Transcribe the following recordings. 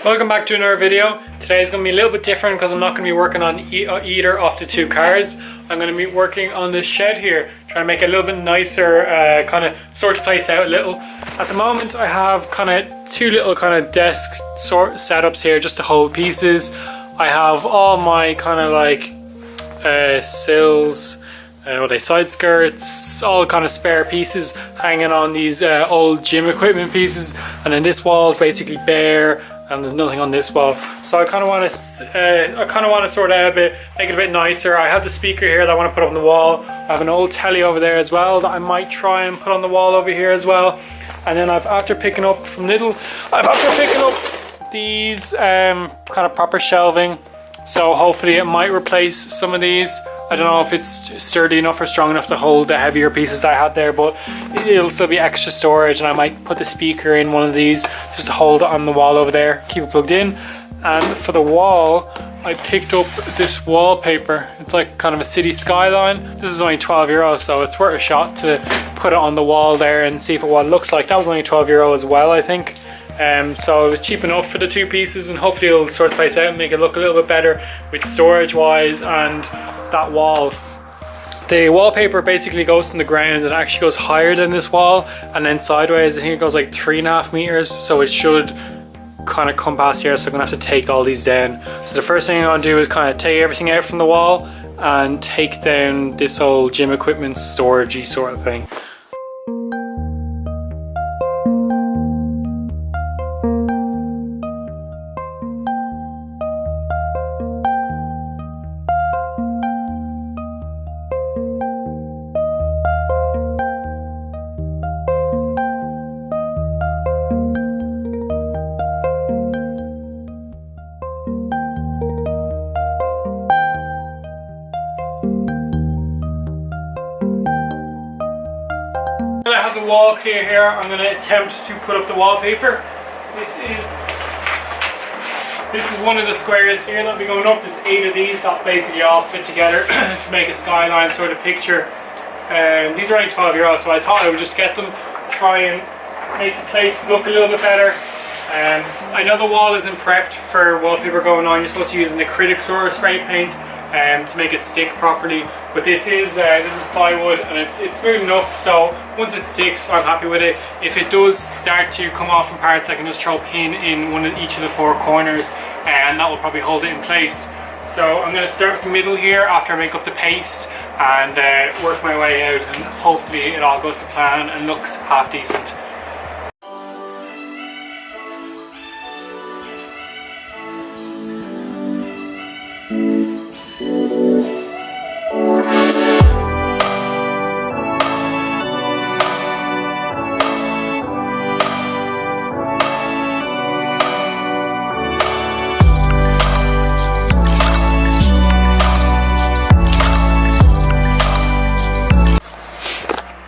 Welcome back to another video. Today is going to be a little bit different because I'm not going to be working on either of the two cars. I'm going to be working on this shed here, trying to make it a little bit nicer, kind of sort the place out a little. At the moment I have kind of two little kind of desk sort setups here just to hold pieces. I have all my kind of like sills, side skirts, all kind of spare pieces hanging on these old gym equipment pieces, and then this wall is basically bare and there's nothing on this wall. So I kind of want to sort it out a bit, make it a bit nicer. I have the speaker here that I want to put up on the wall. I have an old telly over there as well that I might try and put on the wall over here as well. And then after picking up from lidl, these kind of proper shelving. So hopefully it might replace some of these. I don't know if it's sturdy enough or strong enough to hold the heavier pieces that I had there, but it'll still be extra storage, and I might put the speaker in one of these just to hold it on the wall over there, keep it plugged in. And for the wall, I picked up this wallpaper. It's like kind of a city skyline. This is only €12, so it's worth a shot to put it on the wall there and see what it looks like. That was only €12 as well, I think. So it was cheap enough for the two pieces, and hopefully it'll sort the place out and make it look a little bit better with storage wise. And that wall, the wallpaper basically goes from the ground and actually goes higher than this wall, and then sideways I think it goes like 3.5 meters, so it should kind of come past here. So I'm gonna have to take all these down. So the first thing I'm gonna do is kind of take everything out from the wall and take down this old gym equipment storagey sort of thing. I have the wall clear here. I'm going to attempt to put up the wallpaper. This is one of the squares here that'll be going up. There's 8 of these that basically all fit together to make a skyline sort of picture. These are only €12, so I thought I would just get them, try and make the place look a little bit better. I know the wall isn't prepped for wallpaper going on. You're supposed to use an acrylic sort of spray paint to make it stick properly, but this is plywood and it's smooth enough, so once it sticks I'm happy with it. If it does start to come off in parts, I can just throw a pin in each of the 4 corners and that will probably hold it in place. So I'm going to start with the middle here after I make up the paste and work my way out, and hopefully it all goes to plan and looks half decent.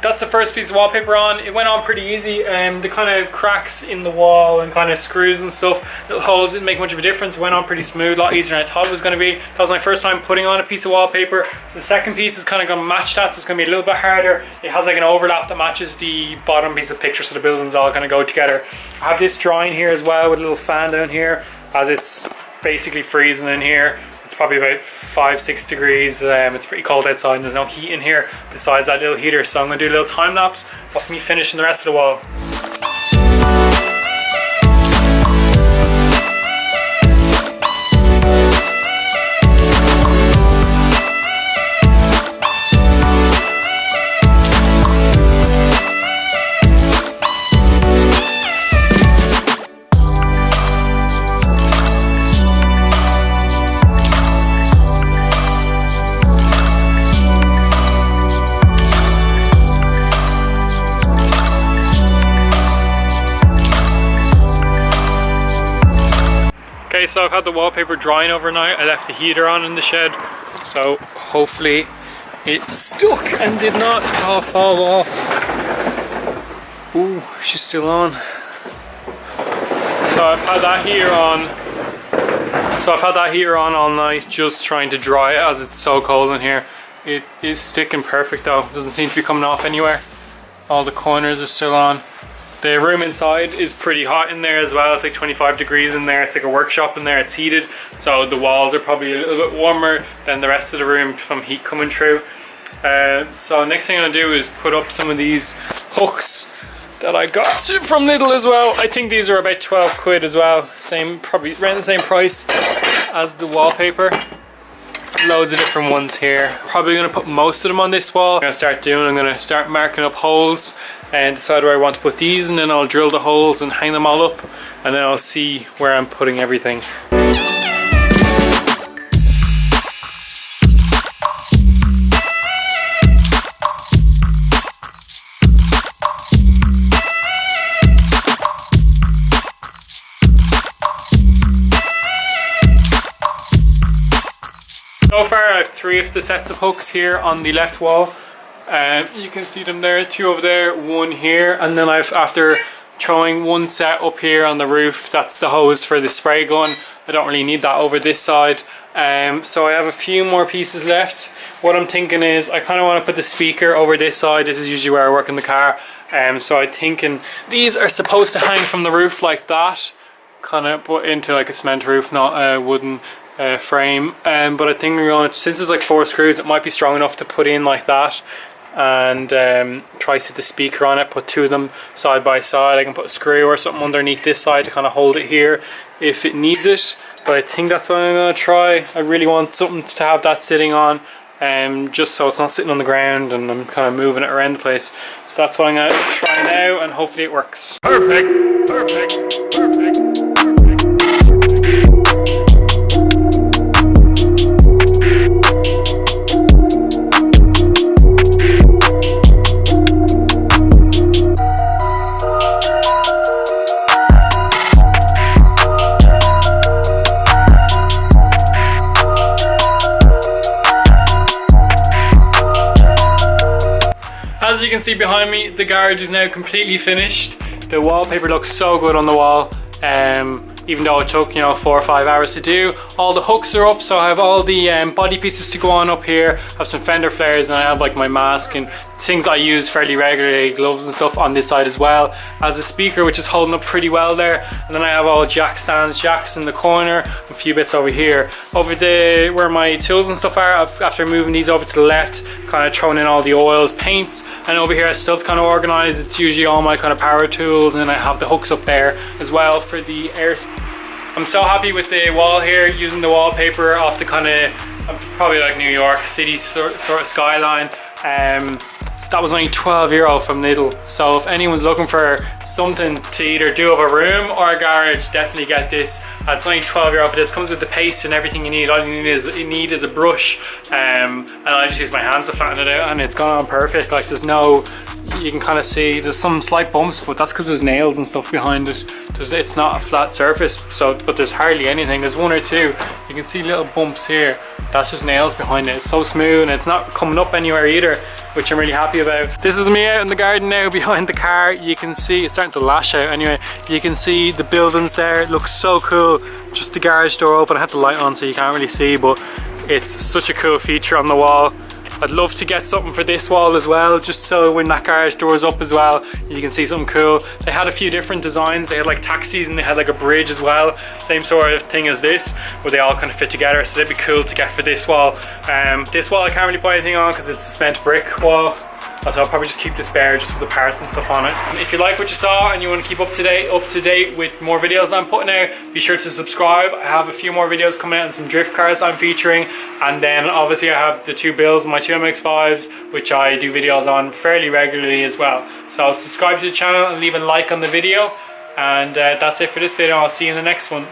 That's the first piece of wallpaper on. It went on pretty easy. The kind of cracks in the wall and kind of screws and stuff, little holes, didn't make much of a difference. It went on pretty smooth, a lot easier than I thought it was going to be. That was my first time putting on a piece of wallpaper. So the second piece is kind of going to match that, so it's going to be a little bit harder. It has like an overlap that matches the bottom piece of the picture, so the buildings all kind of go together. I have this drying here as well with a little fan down here, as it's basically freezing in here. It's probably about 5-6 degrees. It's pretty cold outside and there's no heat in here besides that little heater, so I'm going to do a little time lapse of me finishing the rest of the wall. Okay, so I've had the wallpaper drying overnight. I left the heater on in the shed, so hopefully it stuck and did not fall off. Ooh, she's still on. So I've had that heater on all night, just trying to dry it as it's so cold in here. It is sticking perfect though. Doesn't seem to be coming off anywhere. All the corners are still on. The room inside is pretty hot in there as well. It's like 25 degrees in there. It's like a workshop in there. It's heated, so the walls are probably a little bit warmer than the rest of the room from heat coming through. So next thing I'm gonna do is put up some of these hooks that I got from Lidl as well. I think these are about 12 quid as well. Same, probably around the same price as the wallpaper. Loads of different ones here. Probably gonna put most of them on this wall. I'm gonna start marking up holes and decide where I want to put these, and then I'll drill the holes and hang them all up, and then I'll see where I'm putting everything. So far I have 3 of the sets of hooks here on the left wall. You can see them there, 2 over there, 1 here, and then after throwing 1 set up here on the roof, that's the hose for the spray gun. I don't really need that over this side. So I have a few more pieces left. What I'm thinking is I kind of want to put the speaker over this side. This is usually where I work in the car. So I'm thinking these are supposed to hang from the roof like that, kind of put into like a cement roof, not a wooden frame. But I think we're going, since there's like 4 screws, it might be strong enough to put in like that, and try to set the speaker on it, put 2 of them side by side. I can put a screw or something underneath this side to kind of hold it here if it needs it, but I think that's what I'm going to try. I really want something to have that sitting on, just so it's not sitting on the ground and I'm kind of moving it around the place. So that's what I'm going to try now, and hopefully it works. Perfect, perfect, perfect. As you can see behind me, the garage is now completely finished. The wallpaper looks so good on the wall, even though it took 4 or 5 hours to do. All the hooks are up, so I have all the body pieces to go on up here. I have some fender flares, and I have like my mask and things I use fairly regularly, gloves and stuff on this side as well. As a speaker, which is holding up pretty well there. And then I have all jack stands, jacks in the corner, a few bits over here. Over there where my tools and stuff are, after moving these over to the left, kind of throwing in all the oils, paints, and over here I still kind of organized. It's usually all my kind of power tools, and I have the hooks up there as well for the air. I'm so happy with the wall here, using the wallpaper off the kind of probably like New York City sort of skyline. That was only €12 from Lidl. So if anyone's looking for something to either do up a room or a garage, definitely get this. It's only €12 for this. Comes with the paste and everything you need. All you need is a brush, and I just use my hands to flatten it out, and it's gone on perfect. Like there's no, you can kind of see there's some slight bumps, but that's because there's nails and stuff behind it. It's not a flat surface, so but there's hardly anything. There's 1 or 2. You can see little bumps here. That's just nails behind it. It's so smooth, and it's not coming up anywhere either, which I'm really happy about. This is me out in the garden now behind the car. You can see it's starting to lash out anyway. You can see the buildings there. It looks so cool. Just the garage door open. I had the light on so you can't really see, but it's such a cool feature on the wall. I'd love to get something for this wall as well, just so when that garage door's up as well, you can see something cool. They had a few different designs. They had like taxis, and they had like a bridge as well. Same sort of thing as this, where they all kind of fit together. So they'd be cool to get for this wall. This wall I can't really put anything on because it's a cement brick wall. So I'll probably just keep this bare just with the parts and stuff on it. If you like what you saw and you want to keep up to date with more videos I'm putting out, be sure to subscribe. I have a few more videos coming out and some drift cars I'm featuring, and then obviously I have the 2 builds, my 2 MX-5s, which I do videos on fairly regularly as well. So subscribe to the channel and leave a like on the video, and that's it for this video. I'll see you in the next one.